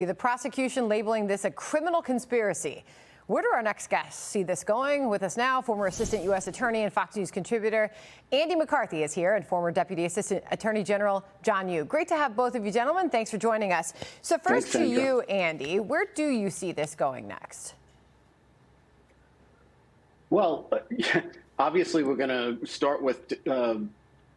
The prosecution labeling this a criminal conspiracy. Where do our next guests see this going? With us now, former Assistant U.S. Attorney and Fox News contributor Andy McCarthy is here, and former Deputy Assistant Attorney General John Yoo. Great to have both of you gentlemen. Thanks for joining us. So first to you, Andy, where do you see this going next? Well, obviously we're going to start with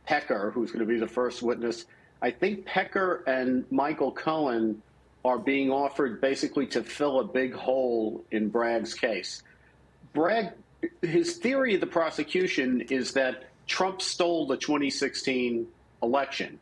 Pecker, who's going to be the first witness. I think Pecker and Michael Cohen are being offered basically to fill a big hole in Bragg's case. Bragg, his theory of the prosecution is that Trump stole the 2016 election,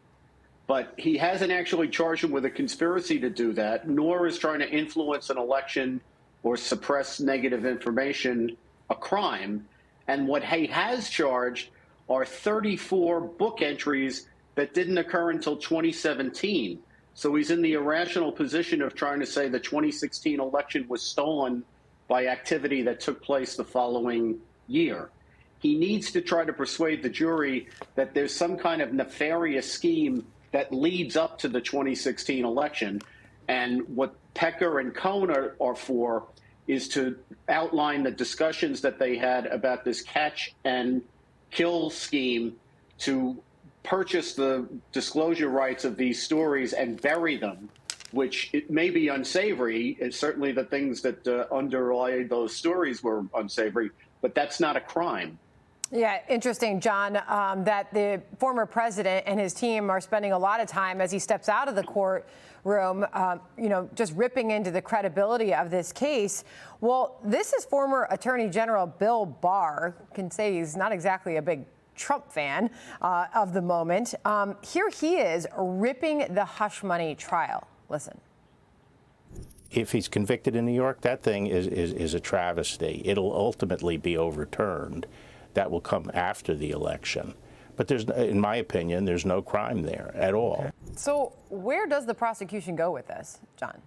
but he hasn't actually charged him with a conspiracy to do that, nor is trying to influence an election or suppress negative information a crime. And what he has charged are 34 book entries that didn't occur until 2017. So he's in the irrational position of trying to say the 2016 election was stolen by activity that took place the following year. He needs to try to persuade the jury that there's some kind of nefarious scheme that leads up to the 2016 election. And what Pecker and Cohen are for is to outline the discussions that they had about this catch and kill scheme to purchase the disclosure rights of these stories and bury them, which it may be unsavory. And certainly the things that underlie those stories were unsavory, but that's not a crime. Yeah, interesting, John, that the former president and his team are spending a lot of time as he steps out of the courtroom, just ripping into the credibility of this case. Well, this is former Attorney General Bill Barr. Can say he's not exactly a big Trump fan of the moment. Here he is ripping the hush money trial. Listen. If he's convicted in New York, that thing is a travesty. It'll ultimately be overturned. That will come after the election. But there's, in my opinion, there's no crime there at all. So where does the prosecution go with this, John?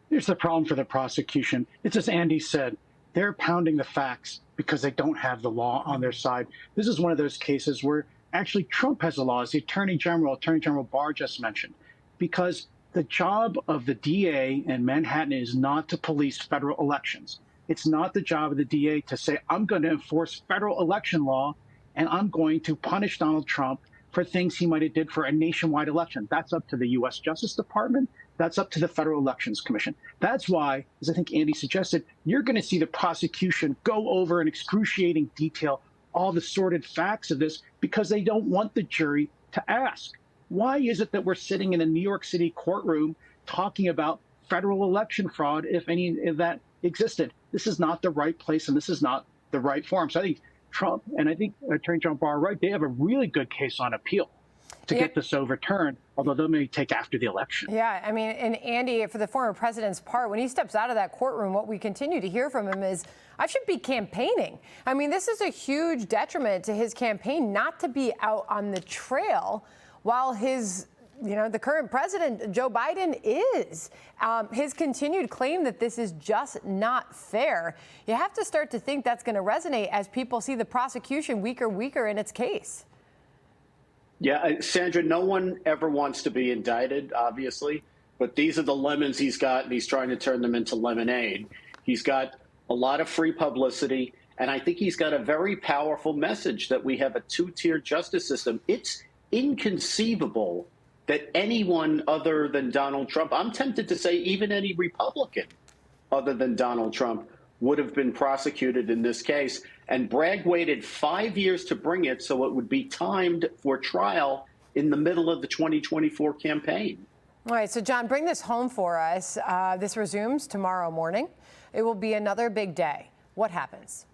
Here's the problem for the prosecution. It's as Andy said, they're pounding the facts because they don't have the law on their side. This is one of those cases where actually Trump has the law, as the Attorney General Barr just mentioned, because the job of the DA in Manhattan is not to police federal elections. It's not the job of the DA to say, I'm going to enforce federal election law and I'm going to punish Donald Trump for things he might have did for a nationwide election. That's up to the U.S. Justice Department. That's up to the Federal Elections Commission. That's why, as I think Andy suggested, you're going to see the prosecution go over in excruciating detail all the sordid facts of this because they don't want the jury to ask, why is it that we're sitting in a New York City courtroom talking about federal election fraud, if any of that existed? This is not the right place and this is not the right forum. So I think Trump and I think Attorney General Barr are right. They have a really good case on appeal to get this overturned, although they may take after the election. Yeah, I mean, and Andy, for the former president's part, when he steps out of that courtroom, what we continue to hear from him is, I should be campaigning. I mean, this is a huge detriment to his campaign not to be out on the trail while his the current president, Joe Biden, is. His continued claim that this is just not fair. You have to start to think that's going to resonate as people see the prosecution weaker in its case. Yeah, Sandra, no one ever wants to be indicted, obviously, but these are the lemons he's got, and he's trying to turn them into lemonade. He's got a lot of free publicity, and I think he's got a very powerful message that we have a two-tier justice system. It's inconceivable that anyone other than Donald Trump, I'm tempted to say even any Republican other than Donald Trump, would have been prosecuted in this case. And Bragg waited 5 years to bring it so it would be timed for trial in the middle of the 2024 campaign. All right, so John, bring this home for us. This resumes tomorrow morning. It will be another big day. What happens?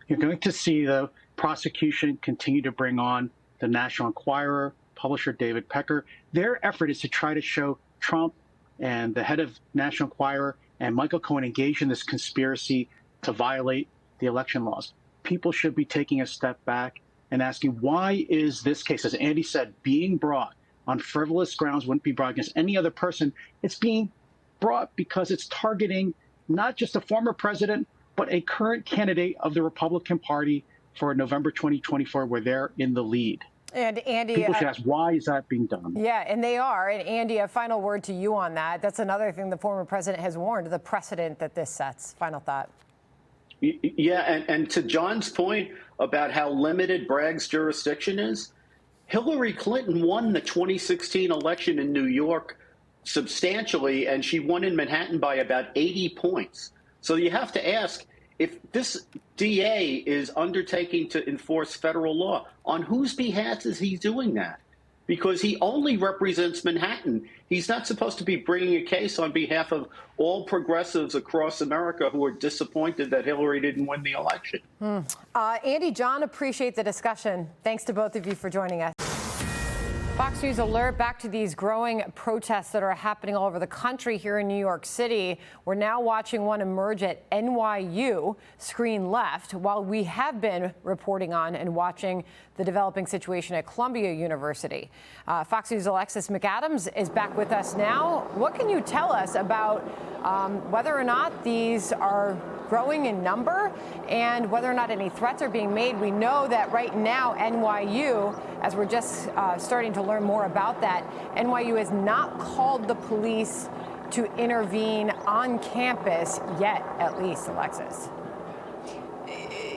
You're going to see the prosecution continue to bring on the National Enquirer, publisher David Pecker. Their effort is to try to show Trump and the head of National Enquirer and Michael Cohen engaged in this conspiracy to violate the election laws. People should be taking a step back and asking, why is this case, as Andy said, being brought on frivolous grounds, wouldn't be brought against any other person? It's being brought because it's targeting not just a former president, but a current candidate of the Republican Party for November 2024, where they're in the lead. And Andy, people should ask, why is that being done? Yeah, and they are. And Andy, a final word to you on that. That's another thing the former president has warned, the precedent that this sets. Final thought. Yeah, and to John's point about how limited Bragg's jurisdiction is, Hillary Clinton won the 2016 election in New York substantially, and she won in Manhattan by about 80 points. So you have to ask, if this DA is undertaking to enforce federal law, on whose behalf is he doing that? Because he only represents Manhattan. He's not supposed to be bringing a case on behalf of all progressives across America who are disappointed that Hillary didn't win the election. Andy, John, appreciate the discussion. Thanks to both of you for joining us. Fox News alert, back to these growing protests that are happening all over the country here in New York City. We're now watching one emerge at NYU, screen left, while we have been reporting on and watching the developing situation at Columbia University. Fox News' Alexis McAdams is back with us now. What can you tell us about whether or not these are growing in number and whether or not any threats are being made? We know that right now NYU, as we're just starting to learn more about that, NYU has not called the police to intervene on campus yet, at least, Alexis.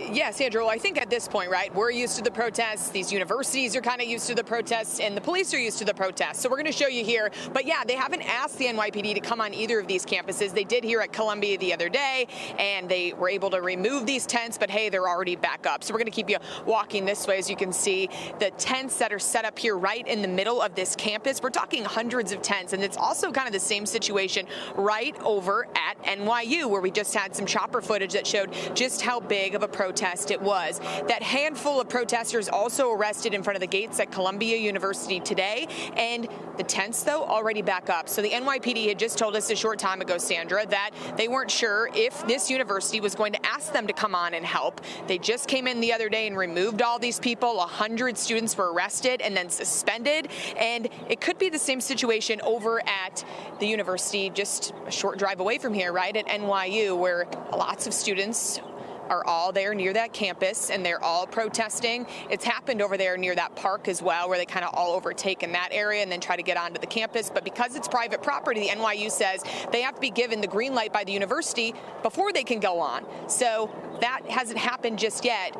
Yeah, Sandra, well, I think at this point, right, we're used to the protests. These universities are kind of used to the protests, and the police are used to the protests. So we're going to show you here. But yeah, they haven't asked the NYPD to come on either of these campuses. They did here at Columbia the other day, and they were able to remove these tents. But hey, they're already back up. So we're going to keep you walking this way. As you can see, the tents that are set up here right in the middle of this campus. We're talking hundreds of tents, and it's also kind of the same situation right over at NYU, where we just had some chopper footage that showed just how big of a protest it was. That handful of protesters also arrested in front of the gates at Columbia University today, and the tents, though, already back up. So the NYPD had just told us a short time ago, Sandra, that they weren't sure if this university was going to ask them to come on and help. They just came in the other day and removed all these people. 100 students were arrested and then suspended, and it could be the same situation over at the university just a short drive away from here, right, at NYU, where lots of students are all there near that campus, and they're all protesting. It's happened over there near that park as well, where they kind of all overtake in that area and then try to get onto the campus. But because it's private property, the NYU says they have to be given the green light by the university before they can go on. So that hasn't happened just yet.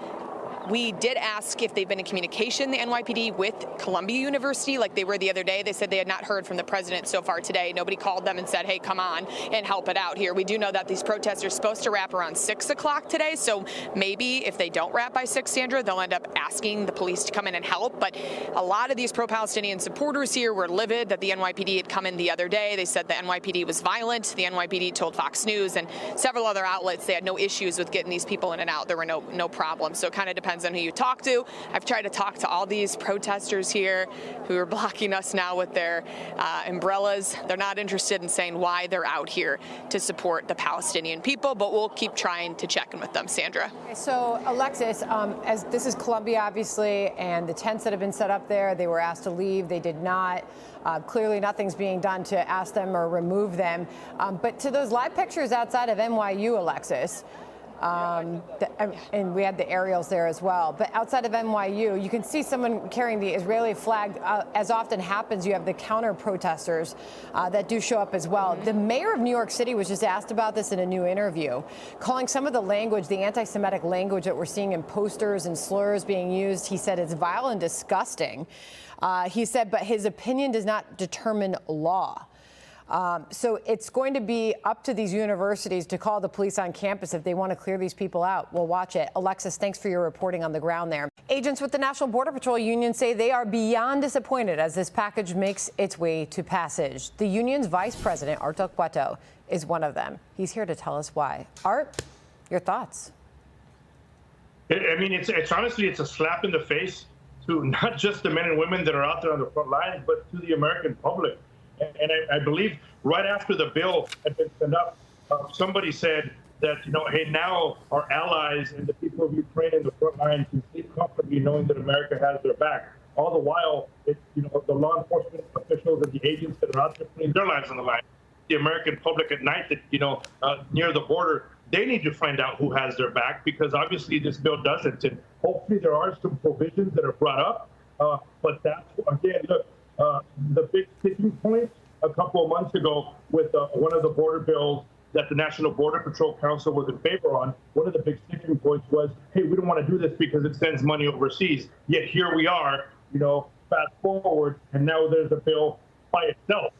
We did ask if they've been in communication, the NYPD, with Columbia University, like they were the other day. They said they had not heard from the president so far today. Nobody called them and said, hey, come on and help it out here. We do know that these protests are supposed to wrap around 6 o'clock today, so maybe if they don't wrap by 6, Sandra, they'll end up asking the police to come in and help. But a lot of these pro-Palestinian supporters here were livid that the NYPD had come in the other day. They said the NYPD was violent. The NYPD told Fox News and several other outlets they had no issues with getting these people in and out. There were no problems. So it kind of depends on who you talk to. I've tried to talk to all these protesters here who are blocking us now with their umbrellas. They're not interested in saying why they're out here to support the Palestinian people, but we'll keep trying to check in with them, Sandra. Okay, so, Alexis, as this is Columbia, obviously, and the tents that have been set up there, they were asked to leave. They did not. Clearly, nothing's being done to ask them or remove them. But to those live pictures outside of NYU, Alexis, and we had the aerials there as well. But outside of NYU, you can see someone carrying the Israeli flag. As often happens, you have the counter protesters that do show up as well. The mayor of New York City was just asked about this in a new interview, calling some of the language, the anti-Semitic language that we're seeing in posters and slurs being used. He said it's vile and disgusting. He said, but his opinion does not determine law. So it's going to be up to these universities to call the police on campus if they want to clear these people out. We'll watch it. Alexis, thanks for your reporting on the ground there. Agents with the National Border Patrol Union say they are beyond disappointed as this package makes its way to passage. The union's vice president, Art Del Cueto, is one of them. He's here to tell us why. Art, your thoughts? I mean, it's honestly, it's a slap in the face to not just the men and women that are out there on the front lines, but to the American public. And I believe right after the bill had been sent up, somebody said that, hey, now our allies and the people of Ukraine in the front line can sleep comfortably knowing that America has their back. All the while, the law enforcement officials and the agents that are out there putting their lives on the line, the American public at night that, near the border, they need to find out who has their back, because obviously this bill doesn't. And hopefully there are some provisions that are brought up But that's, again, look, the big sticking point a couple of months ago with one of the border bills that the National Border Patrol Council was in favor on, one of the big sticking points was, hey, we don't want to do this because it sends money overseas. Yet here we are, fast forward, and now there's a bill by itself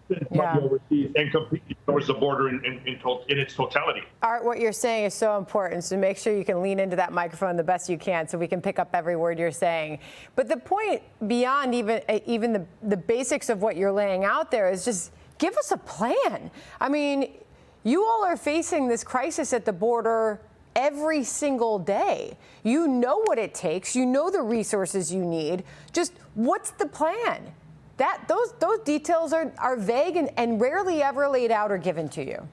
that sends money overseas and completely ignores the border in its totality. Art, what you're saying is so important, so make sure you can lean into that microphone the best you can so we can pick up every word you're saying. But the point beyond even the basics of what you're laying out there is just give us a plan. I mean, you all are facing this crisis at the border every single day. You know what it takes. You know the resources you need. Just what's the plan? Those details are vague and rarely ever laid out or given to you.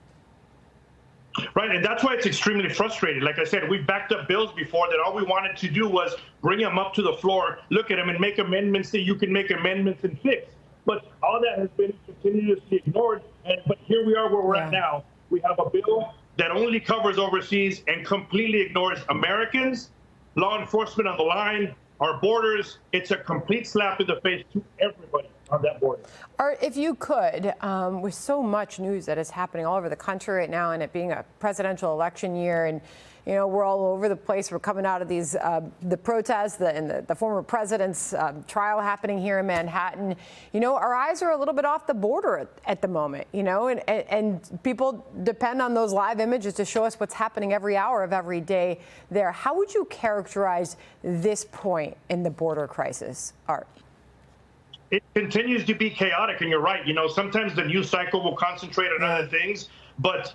Right, and that's why it's extremely frustrating. Like I said, we've backed up bills before that all we wanted to do was bring them up to the floor, look at them, and make amendments that you can make amendments and fix. But all that has been continuously ignored, but here we are where we're at now. We have a bill that only covers overseas and completely ignores Americans, law enforcement on the line, our borders. It's a complete slap in the face to everybody on that border. Art, if you could, with so much news that is happening all over the country right now, and it being a presidential election year, and we're all over the place. We're coming out of these the protests and the former president's trial happening here in Manhattan. Our eyes are a little bit off the border at the moment. And people depend on those live images to show us what's happening every hour of every day there. How would you characterize this point in the border crisis, Art? It continues to be chaotic, and you're right. Sometimes the news cycle will concentrate on other things, but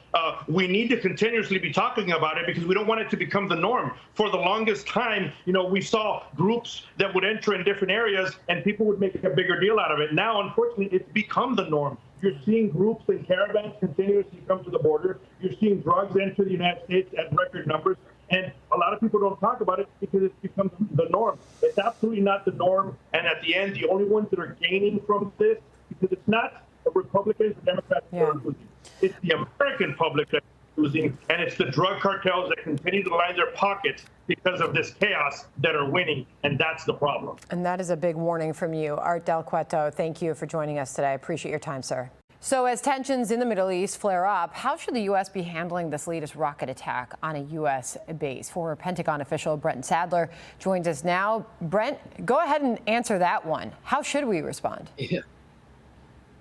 we need to continuously be talking about it because we don't want it to become the norm. For the longest time, we saw groups that would enter in different areas and people would make a bigger deal out of it. Now, unfortunately, it's become the norm. You're seeing groups and caravans continuously come to the border. You're seeing drugs enter the United States at record numbers. And a lot of people don't talk about it because it's become the norm. It's absolutely not the norm. And at the end, the only ones that are gaining from this, because it's not the Republicans or Democrats that are losing. It's the American public that's losing, and it's the drug cartels that continue to line their pockets because of this chaos that are winning, and that's the problem. And that is a big warning from you. Art Del Cueto, thank you for joining us today. I appreciate your time, sir. So as tensions in the Middle East flare up, how should the U.S. be handling this latest rocket attack on a U.S. base? Former Pentagon official Brent Sadler joins us now. Brent, go ahead and answer that one. How should we respond? Yeah.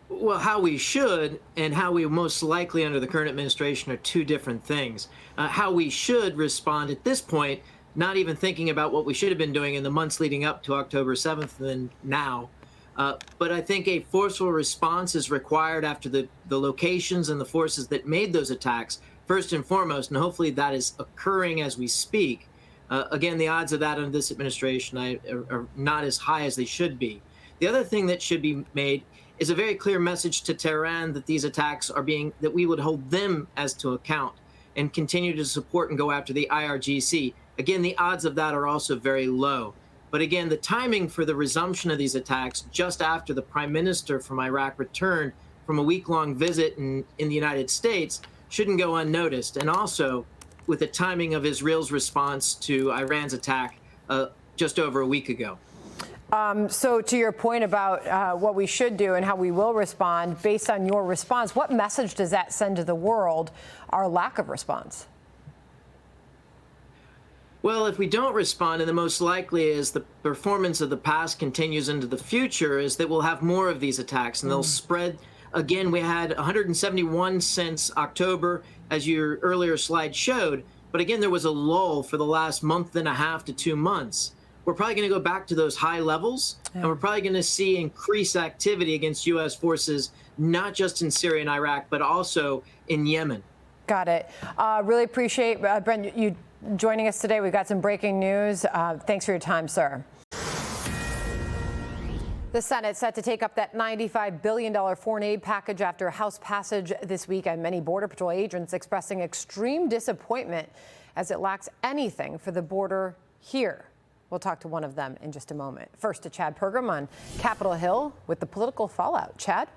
Well, how we should and how we most likely under the current administration are two different things. How we should respond at this point, not even thinking about what we should have been doing in the months leading up to October 7th and now. But I think a forceful response is required after the locations and the forces that made those attacks, first and foremost, and hopefully that is occurring as we speak. Again, the odds of that under this administration are not as high as they should be. The other thing that should be made is a very clear message to Tehran that these attacks are that we would hold them as to account and continue to support and go after the IRGC. Again, the odds of that are also very low. But again, the timing for the resumption of these attacks just after the prime minister from Iraq returned from a week-long visit in the United States shouldn't go unnoticed. And also with the timing of Israel's response to Iran's attack just over a week ago. So to your point about what we should do and how we will respond, based on your response, what message does that send to the world, our lack of response? Well, if we don't respond, and the most likely is the performance of the past continues into the future, is that we'll have more of these attacks and they'll spread. Again, we had 171 since October, as your earlier slide showed. But again, there was a lull for the last month and a half to 2 months. We're probably going to go back to those high levels, and we're probably going to see increased activity against U.S. forces, not just in Syria and Iraq, but also in Yemen. Got it. Really appreciate, Brent, you joining us today. We've got some breaking news. Thanks for your time, sir. The Senate set to take up that $95 billion foreign aid package after House passage this weekend. Many Border Patrol agents expressing extreme disappointment as it lacks anything for the border here. We'll talk to one of them in just a moment. First to Chad Pergram on Capitol Hill with the political fallout. Chad?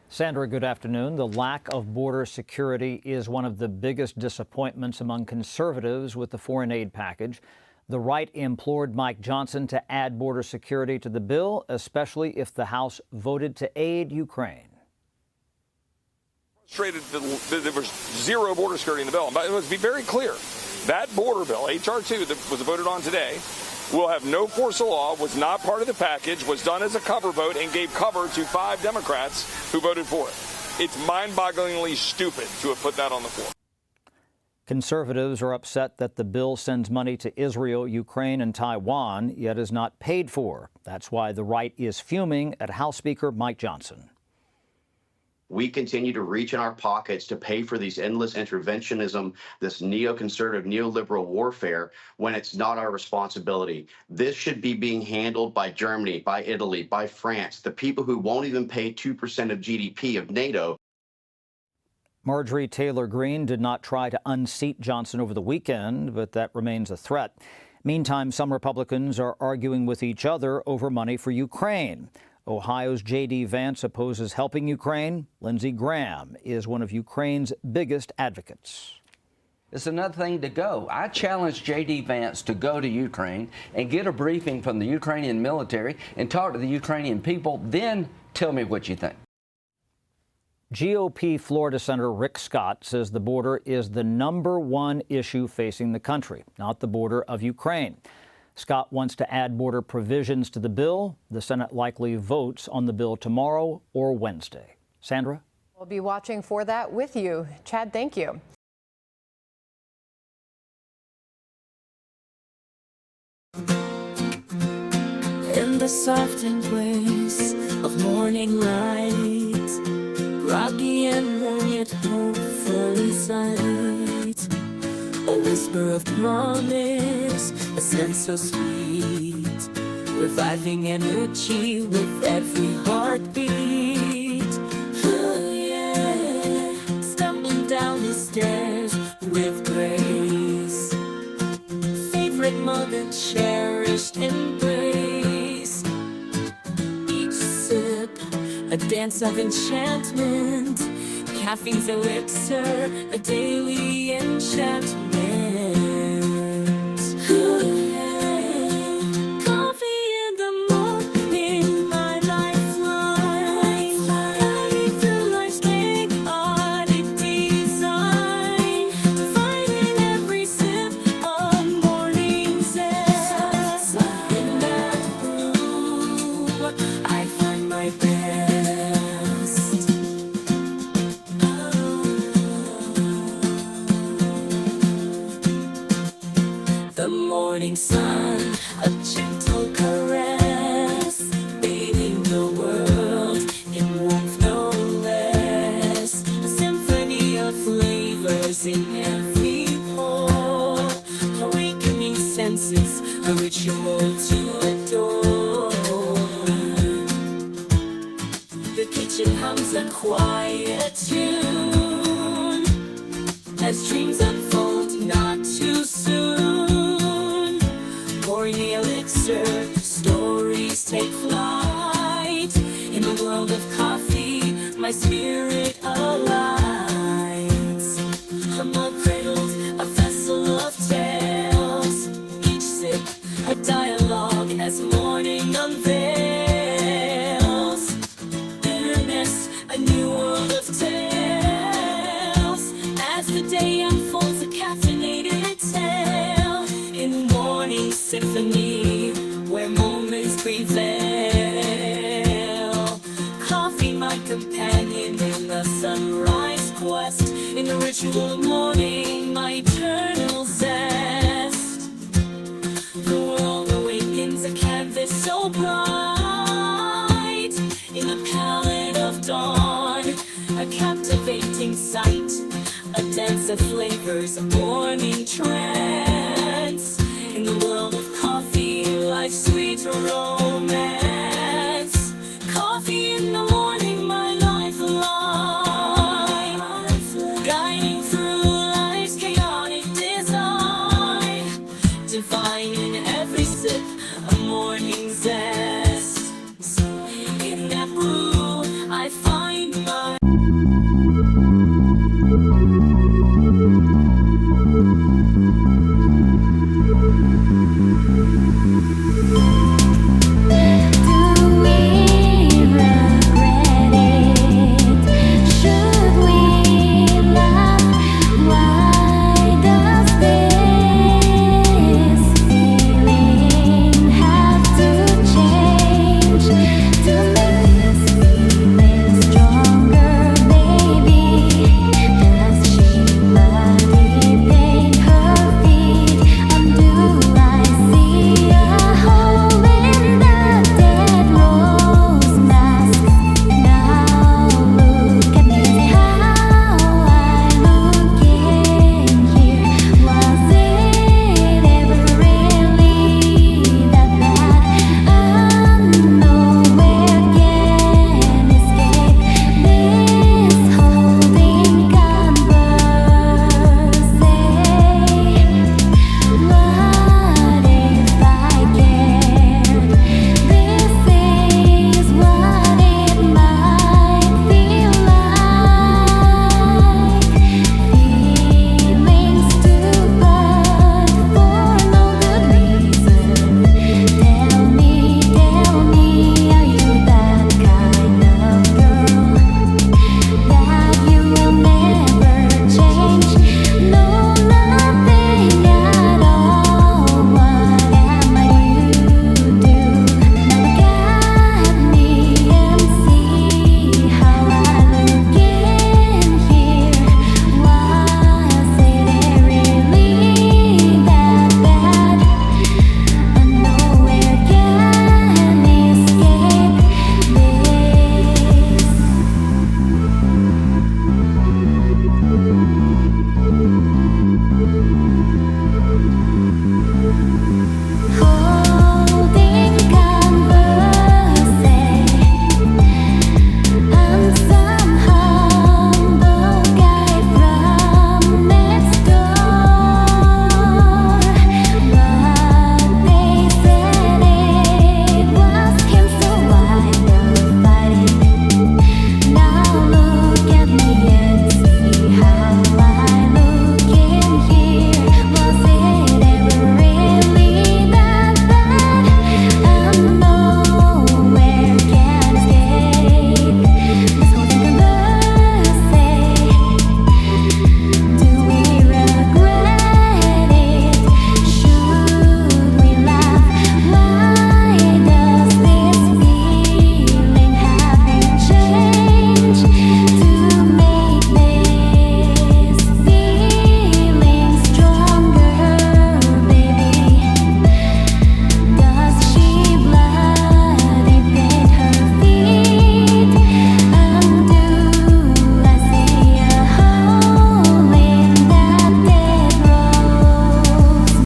Sandra, good afternoon. The lack of border security is one of the biggest disappointments among conservatives with the foreign aid package. The right implored Mike Johnson to add border security to the bill, especially if the House voted to aid Ukraine. Frustrated that there was zero border security in the bill. But let's be very clear. That border bill, H.R. 2, that was voted on today, will have no force of law, was not part of the package, was done as a cover vote, and gave cover to 5 Democrats who voted for it. It's mind-bogglingly stupid to have put that on the floor. Conservatives are upset that the bill sends money to Israel, Ukraine, and Taiwan, yet is not paid for. That's why the right is fuming at House Speaker Mike Johnson. We continue to reach in our pockets to pay for these endless interventionism, this neoconservative, neoliberal warfare, when it's not our responsibility. This should be being handled by Germany, by Italy, by France, the people who won't even pay 2% of GDP of NATO. Marjorie Taylor Greene did not try to unseat Johnson over the weekend, but that remains a threat. Meantime, some Republicans are arguing with each other over money for Ukraine. Ohio's J.D. Vance opposes helping Ukraine. Lindsey Graham is one of Ukraine's biggest advocates. It's another thing to go. I challenge J.D. Vance to go to Ukraine and get a briefing from the Ukrainian military and talk to the Ukrainian people. Then tell me what you think. GOP Florida Senator Rick Scott says the border is the #1 issue facing the country, not the border of Ukraine. Scott wants to add border provisions to the bill. The Senate likely votes on the bill tomorrow or Wednesday. Sandra? We'll be watching for that with you. Chad, thank you. In the soft embrace of morning light, rocky and rugged, hopefully sight, a whisper of promise, a sense so sweet, reviving energy with every heartbeat. Oh yeah, stumbling down the stairs with grace, favorite mother, cherished embrace. Each sip, a dance of enchantment, caffeine's elixir, a daily enchantment. Coffee in the morning, my lifeline, guiding through life's chaotic design, finding every sip of morning zest. In that brew, I find my best. The morning sun, a gentle caress, bathing the world in warmth no less. A symphony of flavors in every pore, awakening senses, a ritual to adore. The kitchen hums a quiet tune as dreams unfold not too soon. Pouring the elixir, stories take flight. In the world of coffee, my spirit aligns. Humble cradled, a vessel of tales. Each sip, a dialogue as morning unveils. Bitterness, a new world of tales. As the day unfolds, a caffeinated tale. In morning symphony, where moments prevail. Coffee, my companion in the sunrise quest. In the ritual morning, my eternal zest. The world awakens, a canvas so bright. In the palette of dawn, a captivating sight. A dance of flavors, a morning trance. In the world of coffee, life's sweet romance.